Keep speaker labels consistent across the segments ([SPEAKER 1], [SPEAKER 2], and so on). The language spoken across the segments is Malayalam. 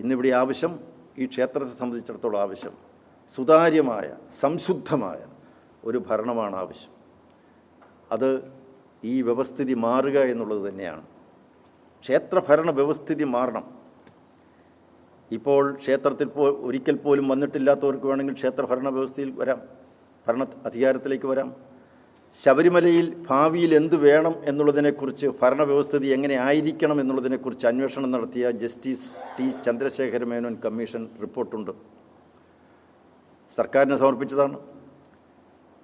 [SPEAKER 1] ഇന്നിവിടെ ആവശ്യം, ഈ ക്ഷേത്രത്തെ സംബന്ധിച്ചിടത്തോളം ആവശ്യം സുതാര്യമായ സംശുദ്ധമായ ഒരു ഭരണമാണ് ആവശ്യം. അത് ഈ വ്യവസ്ഥിതി മാറുക എന്നുള്ളത് തന്നെയാണ്. ക്ഷേത്രഭരണ വ്യവസ്ഥിതി മാറണം. ഇപ്പോൾ ക്ഷേത്രത്തിൽ ഒരിക്കൽ പോലും വന്നിട്ടില്ലാത്തവർക്ക് വേണമെങ്കിൽ ക്ഷേത്രഭരണ വ്യവസ്ഥയിൽ വരാം, ഭരണ അധികാരത്തിലേക്ക് വരാം. ശബരിമലയിൽ ഭാവിയിൽ എന്ത് വേണം എന്നുള്ളതിനെക്കുറിച്ച്, ഭരണവ്യവസ്ഥിതി എങ്ങനെ ആയിരിക്കണം എന്നുള്ളതിനെക്കുറിച്ച് അന്വേഷണം നടത്തിയ justice T Chandrasekhara Menon commission റിപ്പോർട്ടുണ്ട്. സർക്കാരിന് സമർപ്പിച്ചതാണ്,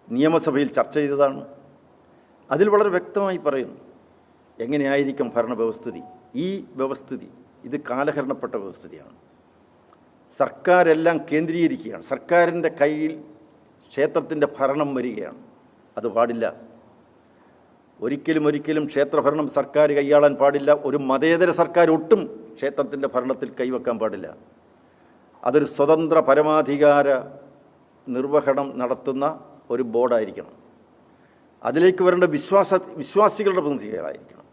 [SPEAKER 1] നിയമസഭയിൽ ചർച്ച ചെയ്തതാണ്. അതിൽ വളരെ വ്യക്തമായി പറയുന്നു എങ്ങനെയായിരിക്കും ഭരണവ്യവസ്ഥിതി. ഈ വ്യവസ്ഥിതി ഇത് കാലഹരണപ്പെട്ട വ്യവസ്ഥിതിയാണ്. സർക്കാരെല്ലാം കേന്ദ്രീകരിക്കുകയാണ്. സർക്കാരിൻ്റെ കയ്യിൽ ക്ഷേത്രത്തിൻ്റെ ഭരണം വരികയാണ്. അത് പാടില്ല. ഒരിക്കലും ക്ഷേത്രഭരണം സർക്കാർ കൈയാളാൻ പാടില്ല. ഒരു മതേതര സർക്കാർ ഒട്ടും ക്ഷേത്രത്തിൻ്റെ ഭരണത്തിൽ കൈവെക്കാൻ പാടില്ല. അതൊരു സ്വതന്ത്ര പരമാധികാര നിർവഹണം നടത്തുന്ന ഒരു ബോർഡായിരിക്കണം. അതിലേക്ക് വരേണ്ട വിശ്വാസികളുടെ പ്രതിനിധികളായിരിക്കണം.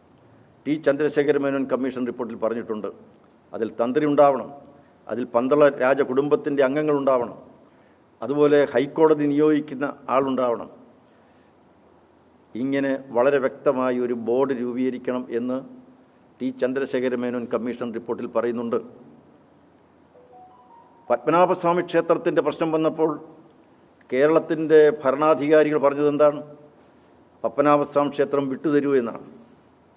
[SPEAKER 1] ടി ചന്ദ്രശേഖര മേനോൻ കമ്മീഷൻ റിപ്പോർട്ടിൽ പറഞ്ഞിട്ടുണ്ട്, അതിൽ തന്ത്രി ഉണ്ടാവണം, അതിൽ പന്തള രാജകുടുംബത്തിൻ്റെ അംഗങ്ങളുണ്ടാവണം, അതുപോലെ ഹൈക്കോടതി നിയോഗിക്കുന്ന ആളുണ്ടാവണം. ഇങ്ങനെ വളരെ വ്യക്തമായി ഒരു ബോർഡ് രൂപീകരിക്കണം എന്ന് ടി ചന്ദ്രശേഖര മേനോൻ കമ്മീഷൻ റിപ്പോർട്ടിൽ പറയുന്നുണ്ട്. പത്മനാഭസ്വാമി ക്ഷേത്രത്തിൻ്റെ പ്രശ്നം വന്നപ്പോൾ കേരളത്തിൻ്റെ ഭരണാധികാരികൾ പറഞ്ഞത് എന്താണ്? പത്മനാഭസ്വാമി ക്ഷേത്രം വിട്ടുതരൂ എന്നാണ്,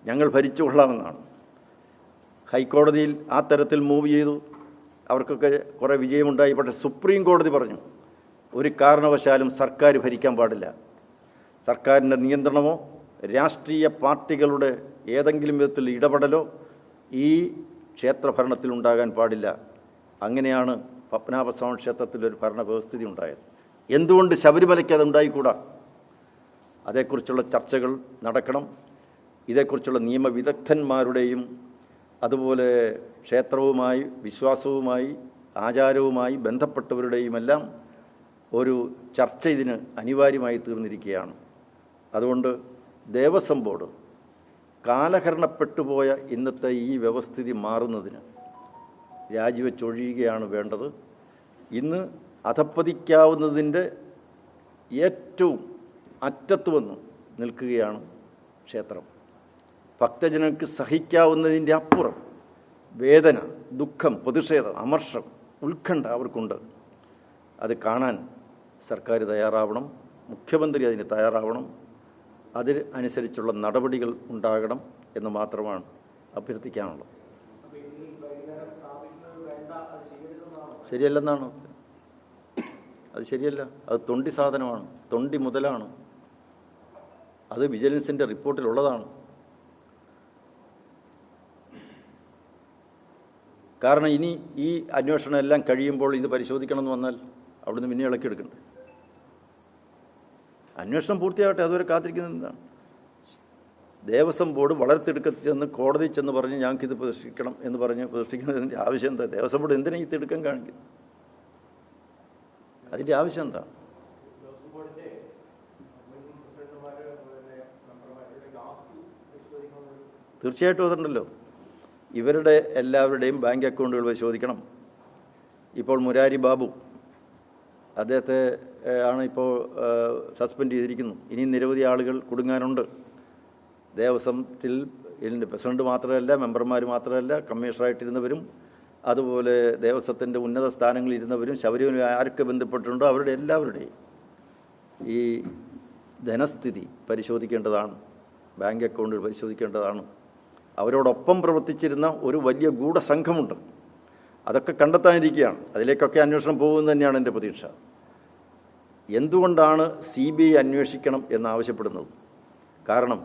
[SPEAKER 1] ഞങ്ങൾ ഭരിച്ചുകൊള്ളാമെന്നാണ്. ഹൈക്കോടതിയിൽ ആ തരത്തിൽ മൂവ് ചെയ്തു, അവർക്കൊക്കെ കുറേ വിജയമുണ്ടായി. പക്ഷേ സുപ്രീം കോടതി പറഞ്ഞു ഒരു കാരണവശാലും സർക്കാർ ഭരിക്കാൻ പാടില്ല. സർക്കാരിൻ്റെ നിയന്ത്രണമോ രാഷ്ട്രീയ പാർട്ടികളുടെ ഏതെങ്കിലും വിധത്തിൽ ഇടപെടലോ ഈ ക്ഷേത്രഭരണത്തിൽ ഉണ്ടാകാൻ പാടില്ല. അങ്ങനെയാണ് പത്മനാഭസ്വാമി ക്ഷേത്രത്തിലൊരു ഭരണവ്യവസ്ഥിതി ഉണ്ടായത്. എന്തുകൊണ്ട് ശബരിമലയ്ക്ക് അത് ഉണ്ടായിക്കൂടാ? അതേക്കുറിച്ചുള്ള ചർച്ചകൾ നടക്കണം. ഇതേക്കുറിച്ചുള്ള നിയമവിദഗ്ധന്മാരുടെയും അതുപോലെ ക്ഷേത്രവുമായി വിശ്വാസവുമായി ആചാരവുമായി ബന്ധപ്പെട്ടവരുടെയുമെല്ലാം ഒരു ചർച്ച ഇതിന് അനിവാര്യമായി തീർന്നിരിക്കുകയാണ്. അതുകൊണ്ട് ദേവസ്വം ബോർഡ് കാലഹരണപ്പെട്ടുപോയ ഇന്നത്തെ ഈ വ്യവസ്ഥിതി മാറുന്നതിന് രാജിവെച്ചൊഴിയുകയാണ് വേണ്ടത്. ഇന്ന് അധപ്പതിക്കാവുന്നതിൻ്റെ ഏറ്റവും അറ്റത്ത് വന്ന് നിൽക്കുകയാണ് ക്ഷേത്രം. ഭക്തജനങ്ങൾക്ക് സഹിക്കാവുന്നതിൻ്റെ അപ്പുറം വേദന, ദുഃഖം, പ്രതിഷേധം, അമർഷം, ഉത്കണ്ഠ അവർക്കുണ്ട്. അത് കാണാൻ സർക്കാർ തയ്യാറാവണം, മുഖ്യമന്ത്രി അതിന് തയ്യാറാവണം, അതിന് അനുസരിച്ചുള്ള നടപടികൾ ഉണ്ടാകണം എന്ന് മാത്രമാണ് അഭ്യർത്ഥിക്കാനുള്ളത്. ശരിയല്ലെന്നാണ്, അത് ശരിയല്ല. അത് തൊണ്ടി സാധനമാണ്, തൊണ്ടി മുതലാണ്. അത് വിജിലൻസിൻ്റെ റിപ്പോർട്ടിലുള്ളതാണ്. കാരണം ഇനി ഈ അന്വേഷണം എല്ലാം കഴിയുമ്പോൾ ഇത് പരിശോധിക്കണമെന്ന് വന്നാൽ അവിടുന്ന് പിന്നെ ഇളക്കിയെടുക്കണ്ടേ? അന്വേഷണം പൂർത്തിയാകട്ടെ, അതുവരെ കാത്തിരിക്കുന്നത് എന്താണ്? ദേവസ്വം ബോർഡ് വളരെ തിടുക്കത്തിൽ ചെന്ന് കോടതി ചെന്ന് പറഞ്ഞ് ഞങ്ങൾക്കിത് പ്രതിഷ്ഠിക്കണം എന്ന് പറഞ്ഞ് പ്രതിഷ്ഠിക്കുന്നതിൻ്റെ ആവശ്യം എന്താ? ദേവസ്വം ബോർഡ് എന്തിനാ ഈ തിടുക്കം കാണിക്കുന്നത്? അതിൻ്റെ ആവശ്യം എന്താ? തീർച്ചയായിട്ടും അതുണ്ടല്ലോ. ഇവരുടെ എല്ലാവരുടെയും ബാങ്ക് അക്കൗണ്ടുകൾ പരിശോധിക്കണം. ഇപ്പോൾ മുരാരി ബാബു, അദ്ദേഹത്തെ ആണ് ഇപ്പോൾ സസ്പെൻഡ് ചെയ്തിരിക്കുന്നു. ഇനി നിരവധി ആളുകൾ കുടുങ്ങാനുണ്ട്. ദേവസ്വത്തിൽ ഇതിൻ്റെ പ്രസിഡന്റ് മാത്രമല്ല, മെമ്പർമാർ മാത്രമല്ല, കമ്മീഷണറായിട്ടിരുന്നവരും അതുപോലെ ദേവസ്വത്തിൻ്റെ ഉന്നത സ്ഥാനങ്ങളിൽ ഇരുന്നവരും ശബരിമല ആരൊക്കെ ബന്ധപ്പെട്ടിട്ടുണ്ടോ അവരുടെ എല്ലാവരുടെയും ഈ ധനസ്ഥിതി പരിശോധിക്കേണ്ടതാണ്, ബാങ്ക് അക്കൗണ്ടുകൾ പരിശോധിക്കേണ്ടതാണ്. അവരോടൊപ്പം പ്രവർത്തിച്ചിരുന്ന ഒരു വലിയ ഗൂഢസംഘമുണ്ട്, അതൊക്കെ കണ്ടെത്താനിരിക്കുകയാണ്. അതിലേക്കൊക്കെ അന്വേഷണം പോകുമെന്ന് തന്നെയാണ് എൻ്റെ പ്രതീക്ഷ. എന്തുകൊണ്ടാണ് CBI അന്വേഷിക്കണം എന്നാവശ്യപ്പെടുന്നത്? കാരണം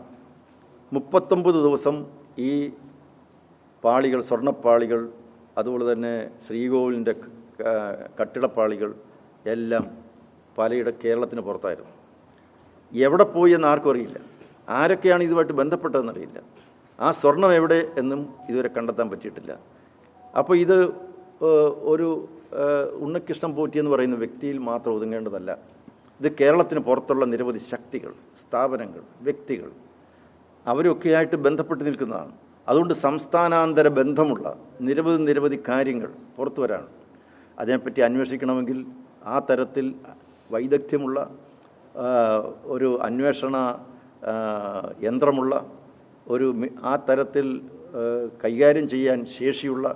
[SPEAKER 1] 39 ദിവസം ഈ പാളികൾ, സ്വർണ്ണപ്പാളികൾ, അതുപോലെ തന്നെ ശ്രീകോവിലിൻ്റെ കട്ടിടപ്പാളികൾ എല്ലാം കേരളത്തിന് പുറത്തായിരുന്നു. എവിടെ പോയി എന്ന് ആർക്കും അറിയില്ല. ആരൊക്കെയാണ് ഇതുമായിട്ട് ബന്ധപ്പെട്ടതെന്നറിയില്ല. ആ സ്വർണം എവിടെ എന്നും ഇതുവരെ കണ്ടെത്താൻ പറ്റിയിട്ടില്ല. അപ്പോൾ ഇത് ഒരു ഉണ്ണികൃഷ്ണൻ പോറ്റി എന്ന് പറയുന്ന വ്യക്തിയിൽ മാത്രം ഒതുങ്ങേണ്ടതല്ല. ഇത് കേരളത്തിന് പുറത്തുള്ള നിരവധി ശക്തികൾ, സ്ഥാപനങ്ങൾ, വ്യക്തികൾ അവരൊക്കെയായിട്ട് ബന്ധപ്പെട്ട് നിൽക്കുന്നതാണ്. അതുകൊണ്ട് സംസ്ഥാനാന്തര ബന്ധമുള്ള നിരവധി കാര്യങ്ങൾ പുറത്തു വരാണ്. അതിനെപ്പറ്റി അന്വേഷിക്കണമെങ്കിൽ ആ തരത്തിൽ വൈദഗ്ധ്യമുള്ള ഒരു അന്വേഷണ യന്ത്രമുള്ള ആ തരത്തിൽ കൈകാര്യം ചെയ്യാൻ ശേഷിയുള്ള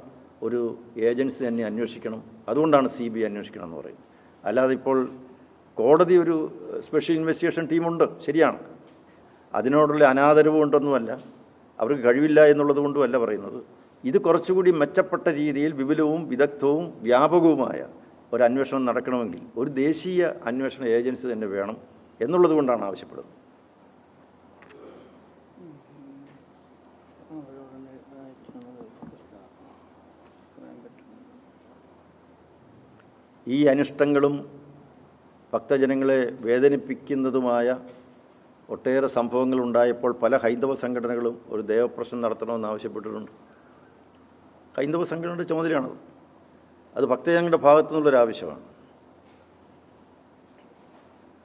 [SPEAKER 1] ഒരു ഏജൻസി തന്നെ അന്വേഷിക്കണം. അതുകൊണ്ടാണ് CBI അന്വേഷിക്കണം എന്ന് പറയുന്നത്. അല്ലാതെ ഇപ്പോൾ കോടതി ഒരു സ്പെഷ്യൽ ഇൻവെസ്റ്റിഗേഷൻ ടീമുണ്ട്, ശരിയാണ്. അതിനോടുള്ള അനാദരവ് കൊണ്ടൊന്നുമല്ല, അവർക്ക് കഴിവില്ല എന്നുള്ളത് കൊണ്ടുമല്ല പറയുന്നത്. ഇത് കുറച്ചുകൂടി മെച്ചപ്പെട്ട രീതിയിൽ വിപുലവും വിദഗ്ധവും വ്യാപകവുമായ ഒരു അന്വേഷണം നടക്കണമെങ്കിൽ ഒരു ദേശീയ അന്വേഷണ ഏജൻസി തന്നെ വേണം എന്നുള്ളത് കൊണ്ടാണ് ആവശ്യപ്പെടുന്നത്. ഈ അനിഷ്ടങ്ങളും ഭക്തജനങ്ങളെ വേദനിപ്പിക്കുന്നതുമായ ഒട്ടേറെ സംഭവങ്ങൾ ഉണ്ടായപ്പോൾ പല ഹൈന്ദവ സംഘടനകളും ഒരു ദേവപ്രശ്നം നടത്തണമെന്ന് ആവശ്യപ്പെട്ടിട്ടുണ്ട്. ഹൈന്ദവ സംഘടനയുടെ ചുമതലയാണത്. അത് ഭക്തജനങ്ങളുടെ ഭാഗത്തു നിന്നുള്ളൊരാവശ്യമാണ്.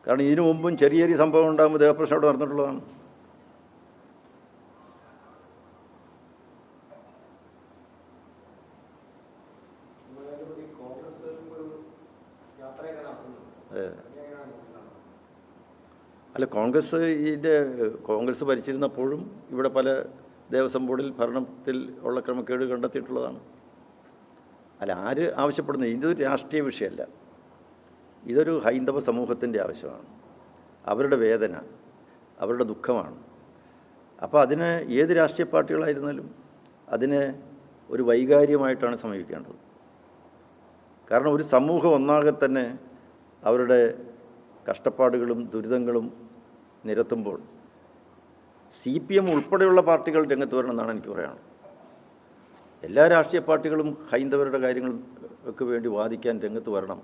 [SPEAKER 1] കാരണം ഇതിനു മുമ്പും ചെറിയ സംഭവം ഉണ്ടാകുമ്പോൾ ദേവപ്രശ്നം അവിടെ നടന്നിട്ടുള്ളതാണ്. അല്ല, കോൺഗ്രസ് ഭരിച്ചിരുന്നപ്പോഴും ഇവിടെ പല ദേവസ്വം ബോർഡിൽ ഭരണത്തിൽ ഉള്ള ക്രമക്കേട് കണ്ടെത്തിയിട്ടുള്ളതാണ്. അല്ല, ആര് ആവശ്യപ്പെടുന്നത്? ഇതൊരു രാഷ്ട്രീയ വിഷയമല്ല, ഇതൊരു ഹൈന്ദവ സമൂഹത്തിൻ്റെ ആവശ്യമാണ്. അവരുടെ വേദന, അവരുടെ ദുഃഖമാണ്. അപ്പോൾ അതിന് ഏത് രാഷ്ട്രീയ പാർട്ടികളായിരുന്നാലും അതിനെ ഒരു വൈകാര്യമായിട്ടാണ് സമീപിക്കേണ്ടത്. കാരണം ഒരു സമൂഹം ഒന്നാകെ തന്നെ അവരുടെ കഷ്ടപ്പാടുകളും ദുരിതങ്ങളും നിരത്തുമ്പോൾ CPM ഉൾപ്പെടെയുള്ള പാർട്ടികൾ രംഗത്ത് വരണമെന്നാണ് എനിക്ക് പറയാനുള്ളത്. എല്ലാ രാഷ്ട്രീയ പാർട്ടികളും ഹൈന്ദവരുടെ കാര്യങ്ങൾക്ക് വേണ്ടി വാദിക്കാൻ രംഗത്ത് വരണം.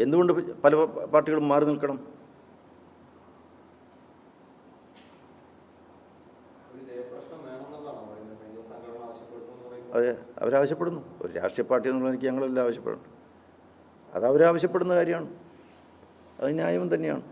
[SPEAKER 1] എന്തുകൊണ്ട് പല പാർട്ടികളും മാറി നിൽക്കണം? അതെ, അവരാവശ്യപ്പെടുന്നു. ഒരു രാഷ്ട്രീയ പാർട്ടി എന്നുള്ള എനിക്ക് ഞങ്ങളെല്ലാം ആവശ്യപ്പെടുന്നു. അത് അവരാവശ്യപ്പെടുന്ന കാര്യമാണ്. അത് ന്യായം തന്നെയാണ്.